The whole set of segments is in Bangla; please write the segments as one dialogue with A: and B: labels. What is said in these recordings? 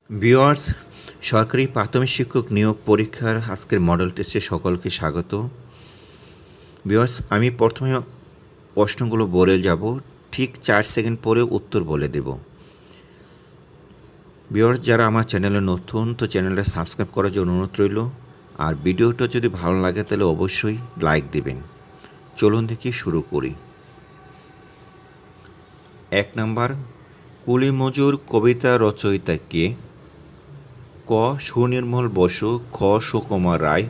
A: ভিউয়ার্স, সরকারি প্রাথমিক শিক্ষক নিয়োগ পরীক্ষার আজকের মডেল টেস্টে সকলকে স্বাগত। ভিউয়ার্স, আমি প্রথমে প্রশ্নগুলো বলে যাব, ঠিক 4 সেকেন্ড পরে উত্তর বলে দেব। ভিউয়ার্স, যারা আমার চ্যানেলে নতুন, তো চ্যানেলটা সাবস্ক্রাইব করার জন্য অনুরোধ রইল। আর ভিডিওটা যদি ভালো লাগে তাহলে অবশ্যই লাইক দেবেন। চলুন দেখি শুরু করি। 1 নাম্বার, কুলি মজুর কবিতা রচয়িতা কে? ক. সুনির্মল বসু, খ. সুকুমার রায়,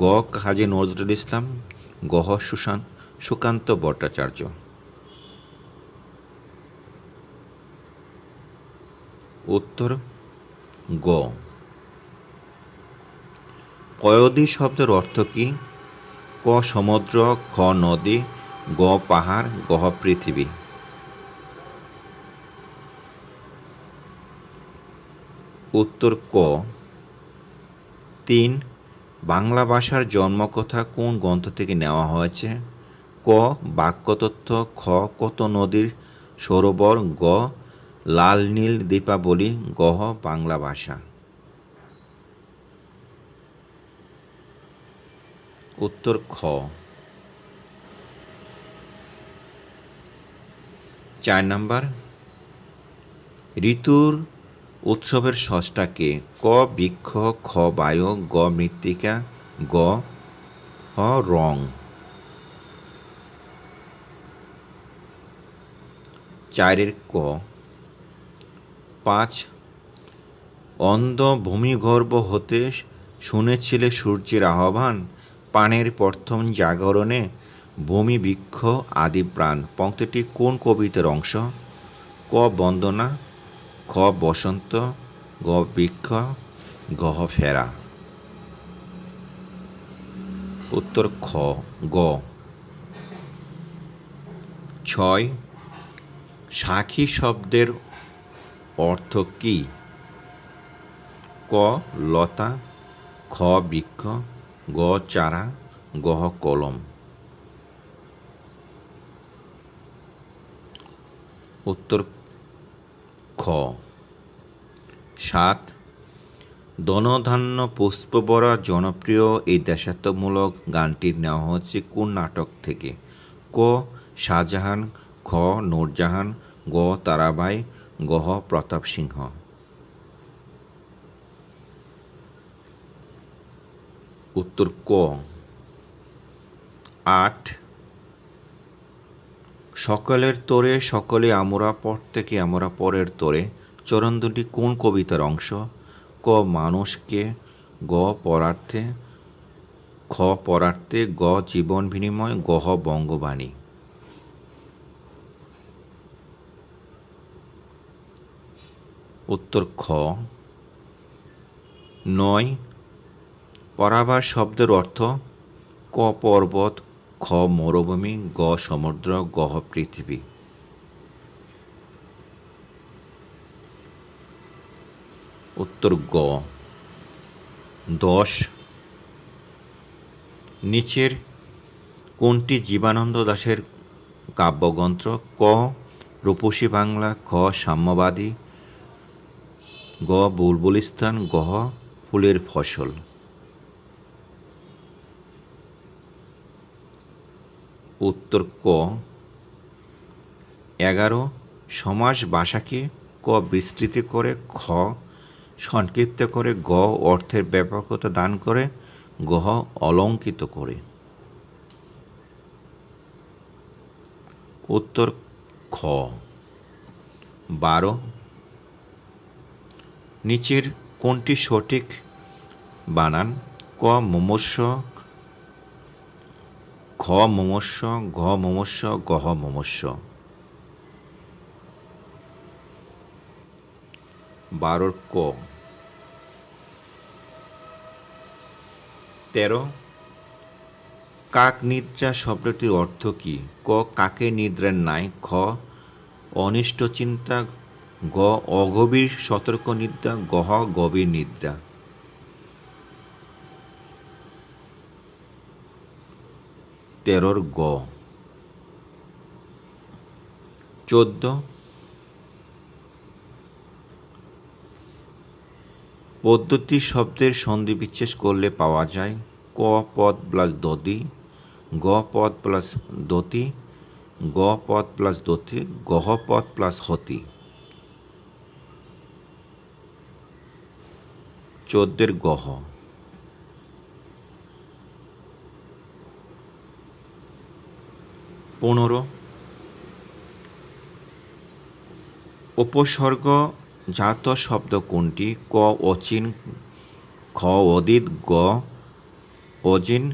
A: গ. কাজী নজরুল ইসলাম, গ. সুকান্ত ভট্টাচার্য। উত্তর গ। কয়দী শব্দের অর্থ কী? ক. সমুদ্র, খ. নদী, গ. পাহাড়, গ. পৃথিবী। উত্তর ক। 3. বাংলা ভাষার জন্মকথা কোন গ্রন্থ থেকে নেওয়া হয়েছে? ক. বাক্যতত্ত্ব, খ. কত নদীর সরোবর, গ. লাল নীল দীপাবলি, গ. বাংলা ভাষা। উত্তর খ। 4 নাম্বার, ঋতুর উৎসবের স্রষ্টা কে? ক. বৃক্ষ, খ. বায়ু, গ. মৃত্তিকা, গ. রং। 4 ক। 5. অন্ধ ভূমিগর্ভ হতে শুনেছিলে সূর্যের আহ্বান, পানের প্রথম জাগরণে ভূমি বৃক্ষ আদি প্রাণ। পংক্তিটি কোন কবিতার অংশ? ক. বন্দনা, খ. বসন্ত, গ. বৃক্ষ, গ. ফেরা। উত্তর খ, গ। 6. সাখী শব্দের অর্থ কী? ক. লতা, খ. বৃক্ষ, গ. চারা, গ. কলম। উত্তর খ। 7. ধনধান্য পুষ্পবরা জনপ্রিয় এই দেশাত্মমূলক গানটি নেওয়া হচ্ছে কোন নাটক থেকে? ক. শাহজাহান, খ. নূরজাহান, গ. তারাবাই, গ. প্রতাপ সিংহ। উত্তর ক। 8. সকলের তোরে সকলে আমরা পর থেকে আমরা পরের তোরে চরণ দুটি কোন কবিতার অংশ? ক. মানুষকে, গ. পরার্থে, খ. পরার্থে, গ. জীবন বিনিময়, গ. বঙ্গবাণী। উত্তর খ। 9. পরাবার শব্দের অর্থ? ক. পর্বত, খ. মরুভূমি, গ. সমুদ্র, গ. পৃথিবী। উত্তর গ। 10. নিচের কোনটি জীবনানন্দ দাশের কাব্যগ্রন্থ? ক. রূপসী বাংলা, খ. সাম্যবাদী, গ. বুলবুলিস্তান, গ. ফুলের ফসল। উত্তর ক। 11. সমাস ভাষাকে ক. বিস্তৃত করে, খ. সংক্ষিপ্ত করে, গ. অর্থের ব্যাপকতা দান করে, গ. অলঙ্কৃত করে। উত্তর খ। 12. নিচের কোনটি সঠিক বানান? ক. মুমূর্ষ, খ. মুমূর্ষ, ঘ. মুমূর্ষ, গ. মুমূর্ষ। 12 ক। 13. কাক নিদ্রা শব্দটির অর্থ কী? ক. কাকের নিদ্রা নাই, খ. অনিষ্ট চিন্তা, গ. অগভীর সতর্ক নিদ্রা, গ. গভীর নিদ্রা। 13 গ। 14. পদ্ধতি শব্দের সন্ধি বিচ্ছেদ করলে পাওয়া যায় ক পদ প্লাস দতি, গ পদ প্লাস দতি, গ পদ প্লাস দতি, গহ পদ প্লাস হতি। 14 গহ। 15 উপসর্গ জাত শব্দ কোনটি? ক অচিন, খ অদিত, গ অজিন,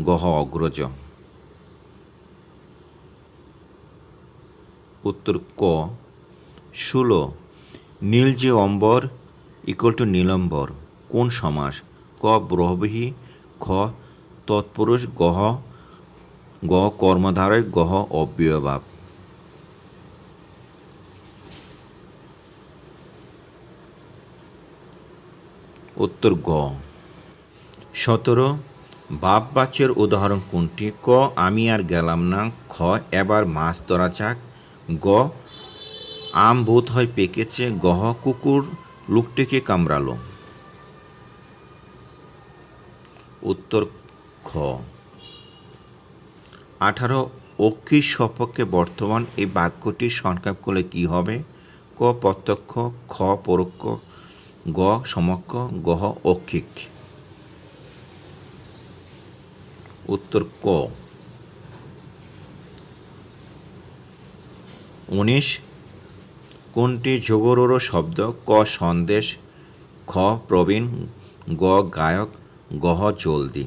A: গহ অগ্রজ। উত্তর ক 16 নীল যে অম্বর ইকুয়াল টু নীলম্বর কোন সমাস? ক বহুব্রীহি, খ তৎপুরুষ, গ কর্মধারয়, গহ অব্যয়ভাব। উত্তর গ 17 বাপবাচ্যের উদাহরণ কোনটি? ক আমি আর গেলাম না, খ এবার মাছ ধরা যাক, গ আম বোধ হয় পেকেছে, গহ কুকুর লোকটিকে কামড়ালো। উত্তর খ 18 অক্ষির সপক্ষে বর্তমান এই বাক্যটির সংক্ষেপ করলে কি হবে? ক প্রত্যক্ষ, খ পরোক্ষ, গ সমক্ষ, গহ অক্ষিক। উত্তর ক 19 কোনটি যোগরোর শব্দ? ক সন্দেশ, খ প্রবীণ, গ গায়ক, গহ জলদি।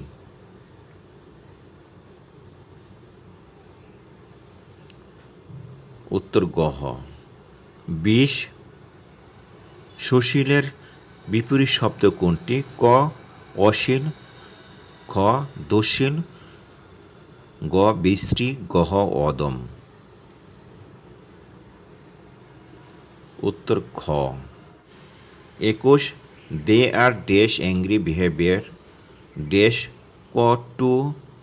A: উত্তর গহ 20 সুশীলের বিপরীত শব্দ কোনটি? ক অশীল, খ দুঃশীল, গ বৃষ্টি, গহ অদম। উত্তর খ 21 দে আর ড্যাশ অ্যাংরি বিহেভিয়ার ড্যাশ, ক টু,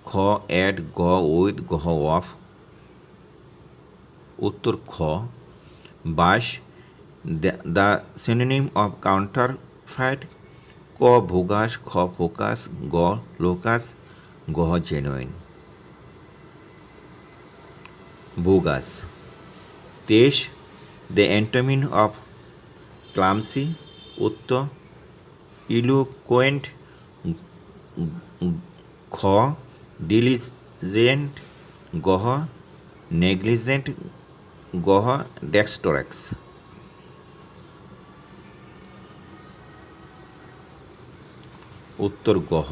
A: খ অ্যাট, গ উইথ, গহ অফ। উত্তর খ 22 দ্য সিনোনিম অফ কাউন্টারফাইট, ক ভোগাস, খ ফোকাস, গ লোকাস, গহ genuine. Bogus. 23 the antonym of clumsy, উত্তর ইলোকুয়েন্ট, খ ডিলিজেন্ট, গহ নেগলিজেন্ট, গহ ডেক্সট্রক্স। উত্তর গহ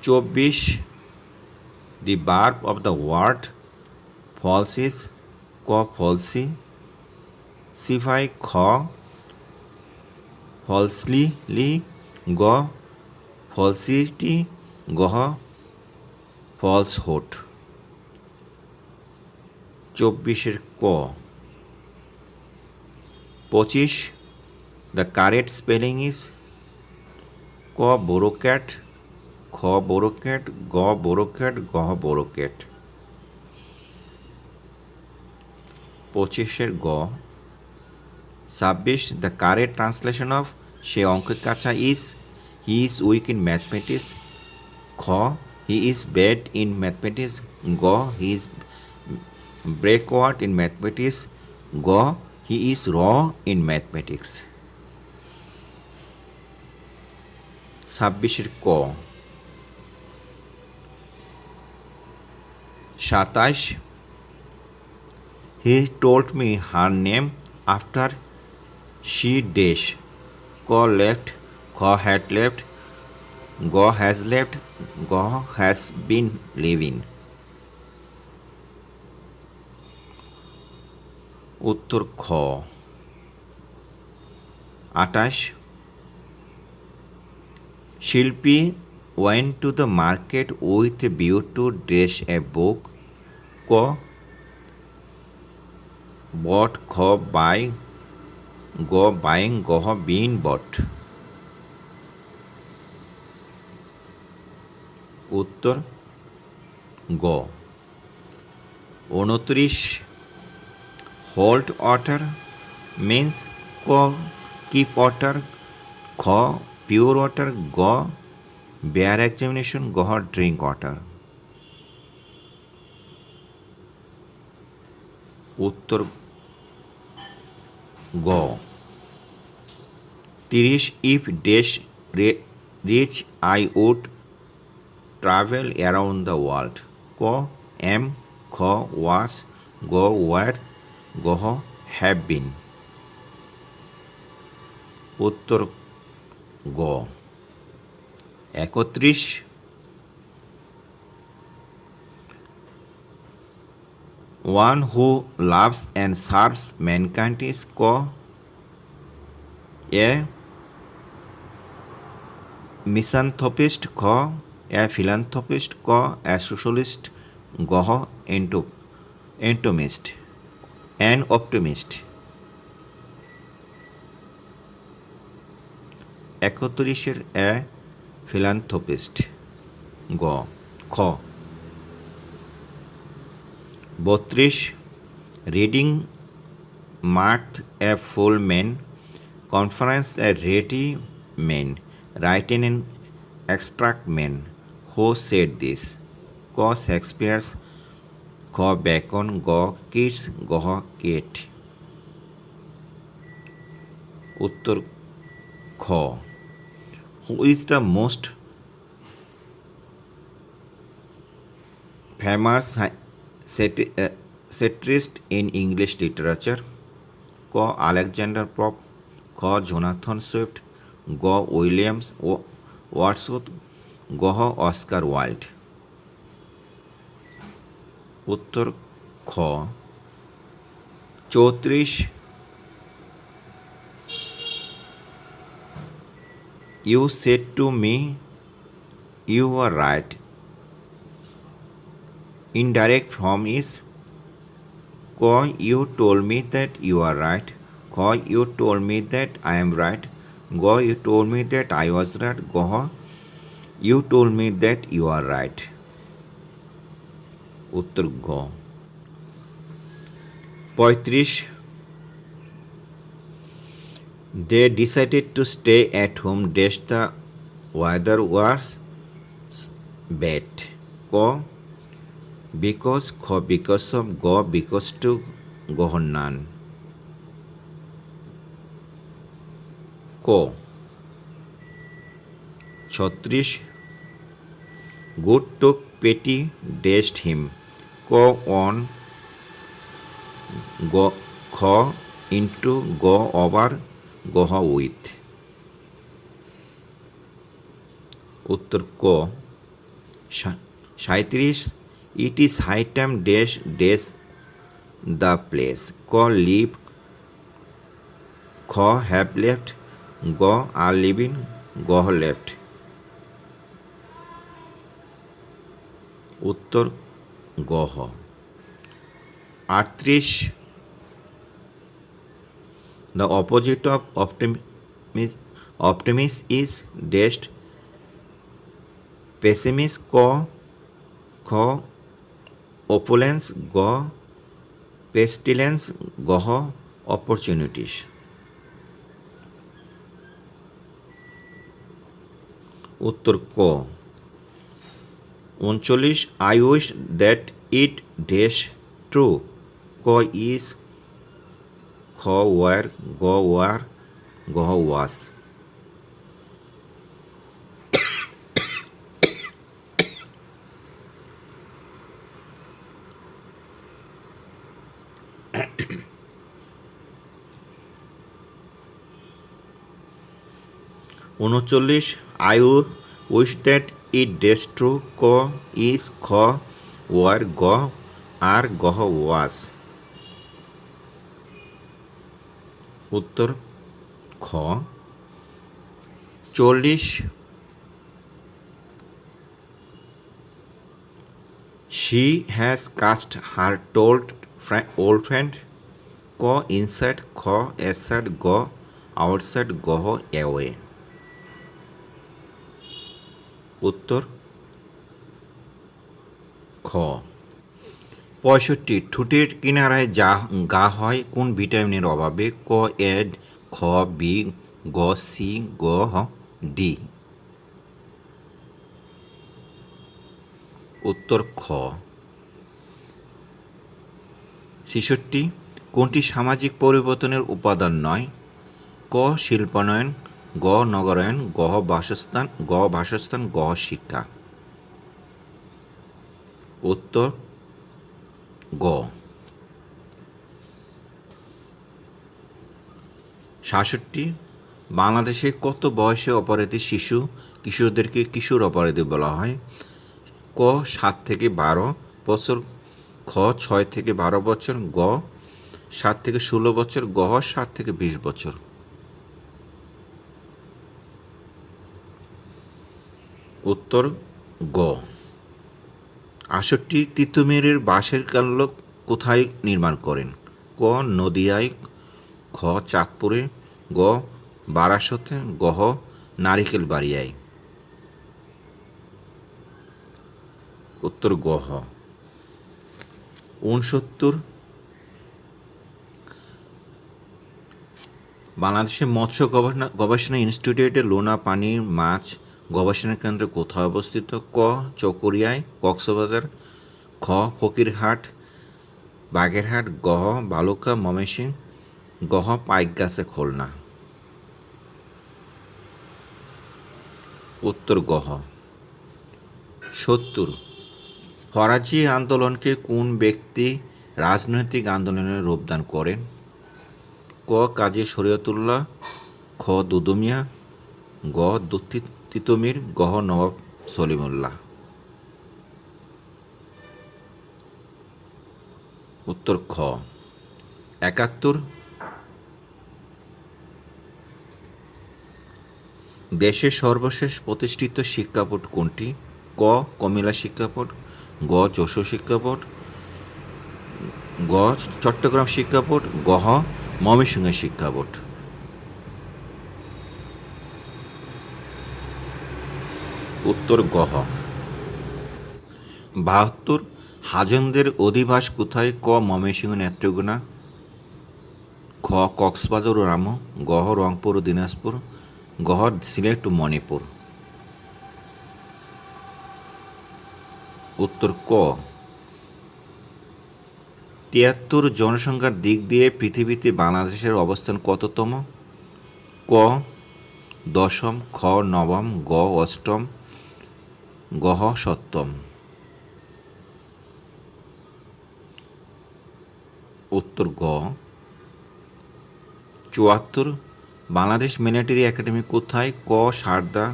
A: 24 the verb of the word false is, ক ফলসি, সিফাই, খ ফলসলি, গ ফলসিটি, গহ ফলসহুড। 24 ক 25 দ্য কারেক্ট স্পেলিং ইজ ক বোরোক্যাট, খ বোরোক্যাট, গ বোরোক্যাট, গহ বোরোক্যাট। 25 গ 26 দ্য কারেক্ট ট্রান্সলেশন অফ সে অঙ্কের কাঁচা is he is weak in mathematics, খ he is bad in mathematics, গ he is backward in mathematics, গ he is wrong in mathematics. 26 ক 27 he told me her name after she dash, ক লেফট, খ হ্যাড লেফট, গ হ্যাজ লেফট, গ হ্যাজ বিন লিভিং। উত্তর খ 28 শিল্পী went to the market with a view to dress a book, ক bought, খ buy, গ buying, গহ being bought। উত্তর গ 29 হোল্ড ওয়াটার মিন্স, ক কিপ ওয়াটার, খ পিওর ওয়াটার, গ বেয়ার এক্সামিনেশন, গ ড্রিঙ্ক ওয়াটার। উত্তর গ 30 if dash rich I would travel around the world, ক এম, খ ওয়াজ, গ ওয়ার, গ হ্যাভ বিন। উত্তর গ 31 one who loves and serves mankind is, ক এ মিসানথ্রপিস্ট, খ এ ফিলান্থ্রপিস্ট, ক এ সোশ্যালিস্ট, গ এন্টোমিস্ট অ্যান অপটিমিস্ট। 31 এ ফিলান্থ্রপিস্ট, গ খ 32 reading maketh a full man, conference a ready man, writing an extract man, who said this, ক শেক্সপিয়ার্স, খ বেকন, গ কিটস, গ কেট। উত্তর খ who is the most famous satirist in English literature, ক আলেকজান্ডার পপ, খ জোনাথন সুইফট, গ উইলিয়ামস ওয়ার্ডসওয়ার্থ, গ অস্কার ওয়াইল্ড। উত্তর খ 34 you said to me you are right, indirect form is, ক you told me that you are right, খ you told me that I am right, গ you told me that I was right, গ you told me that you are right. উত্তর গ 35 they decided to stay at home dash the weather was bad, ক বিকজ, খ বিকজ অফ, গ বিকজ টু, গ নান। ক 36 গুড টুক পেটি ডেস্ট হিম, ক অন, গ খ ইন্টু, গ ওভার, গ উইথ। উত্তর ক 37 it is high time dash dash the place, ক লিভ, খ হ্যাভ লেফট, গ আর লিভিং, গ লেফট। উত্তর গ 38 the opposite of optimist is dash pessimist, ক খ অপুলেন্স, গ পেস্টিলেন্স, গ অপরচুনিটিস। উত্তর ক 39 I wish that it does true, ক ইজ, খ ওয়ার, গ ওয়ার, গ ওয়াস। উনচল্লিশ I wish that it does true, ক ইজ, খ ওয়ার, গ আর, গ ওয়াস। উত্তর খ 40 she has cast her told old friend, ক ইনসাইড, খ এসাইড, গ আউটসাইড, গ অ্যাওয়ে। উত্তর খ 65 ঠোঁটের কিনারায় গা হয় কোন ভিটামিনের অভাবে, ক এড, খ বি, গ সি, গ হ, ডি। উত্তর খ। ৬৬ কোনটি সামাজিক পরিবর্তনের উপাদান নয়? ক শিল্পায়ন, গ নগরায়ন, বাসস্থান, গ শিক্ষা। উত্তর গ। ৬৭ বাংলাদেশে কত বয়সে অপরাধী শিশু কিশোরদেরকে কিশোর অপরাধী বলা হয়? ক ৭ থেকে ১২ বছর, খ ৬ থেকে ১২ বছর, গ ৭ থেকে ১৬ বছর, গ ৭ থেকে ২০ বছর। উত্তর গ। ৬৮ তিতুমীরের বাঁশের কাল্য কোথায় নির্মাণ করেন? ক নদিয়ায়, খ চাঁদপুরে, গ বারাসতে, গ নারিকেল বাড়িয়ায়। উত্তর গ হ। ৬৯ বাংলাদেশের মৎস্য গবেষণা ইনস্টিটিউটে লোনা পানির মাছ গবেষণা কেন্দ্র কোথায় অবস্থিত? ক চকরিয়ায়, কক্সবাজার, খ ফকিরহাট, বাগেরহাট, গ বালুকা, ময়মনসিংহ, গ পাইকগাছা, খুলনা। উত্তর গ হ। ৭০ ফরাজি আন্দোলনকে কোন ব্যক্তি রাজনৈতিক আন্দোলনের রূপদান করেন? ক কাজী শরীয়তুল্লাহ, খ দুদু মিয়া, গ তিতুমীর, গ নবাব সলিমুল্লাহ। উত্তর খ। ৭১ দেশের সর্বশেষ প্রতিষ্ঠিত শিক্ষা বোর্ড কোনটি? ক কুমিল্লা শিক্ষা বোর্ড, গ যশোর শিক্ষা বোর্ড, গ চট্টগ্রাম শিক্ষা বোর্ড, গ ময়মনসিংহ শিক্ষা বোর্ড। উত্তর গ হ। ৭২ হাজংদের অধিবাস কোথায়? ক ময়মনসিংহ নেত্রকোনা, খ কক্সবাজার ও রামু, গ রংপুর ও দিনাজপুর, গ সিলেট ও মণিপুর। উত্তর ক। ৭৩ জনসংখ্যার দিক দিয়ে পৃথিবীতে বাংলাদেশের অবস্থান কততম? ক দশম, খ নবম, গ অষ্টম, গ সপ্তম। উত্তর গ। ৭৪ বাংলাদেশ মিলিটারি একাডেমি কোথায়? ক সারদা,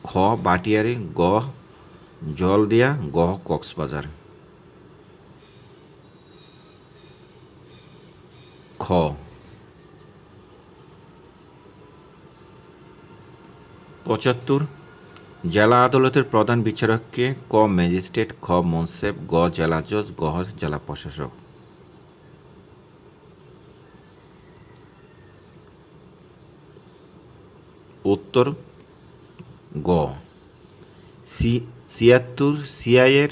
A: খ বাটিয়ারে, গ জলদিয়া, গ কক্সবাজার। খ। ৭৫ জেলা আদালতের প্রধান বিচারককে? ক ম্যাজিস্ট্রেট, খ মুন্সেফ, গ জেলা জজ, গ জেলা প্রশাসক। উত্তর গ। ৭৬ সিআইএর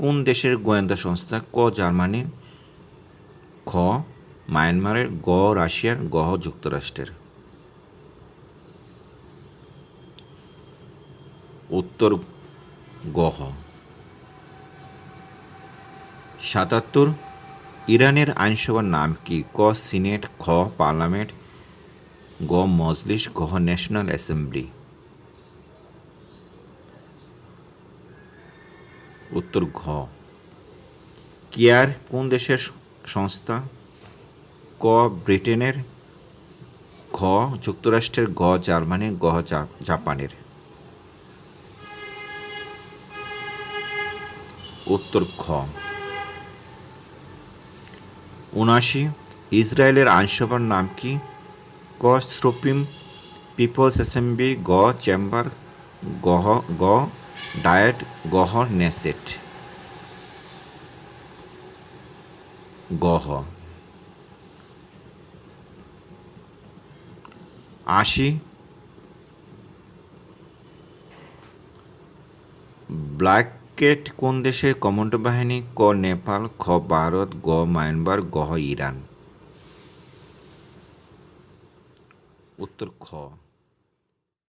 A: কোন দেশের গোয়েন্দা সংস্থা? ক জার্মানির, খ মায়ানমারের, গ রাশিয়ার, গ যুক্তরাষ্ট্রের। উত্তর গ হ। ৭৭ ইরানের আইনসভার নাম কি? ক সিনেট, খ পার্লামেন্ট, গ মজলিস, গ ন্যাশনাল অ্যাসেম্বলি। উত্তর ঘ। কেয়ার কোন দেশের সংস্থা? ক ব্রিটেনের, খ যুক্তরাষ্ট্রের, গ জার্মানির, গ জাপানের। উত্তর খ। ৭৯ ইসরায়েলের আইনসভার নাম কি? ক সুপ্রিম পিপলস অ্যাসেম্বলি, গ চেম্বার, গ ডায়েট, গ নেসেট। গ হ। ৮০ ব্ল্যাকেট কোন দেশের কমান্ডো বাহিনী? ক নেপাল, খ ভারত, গ মায়ানমার, গ ইরান। উত্তর খ।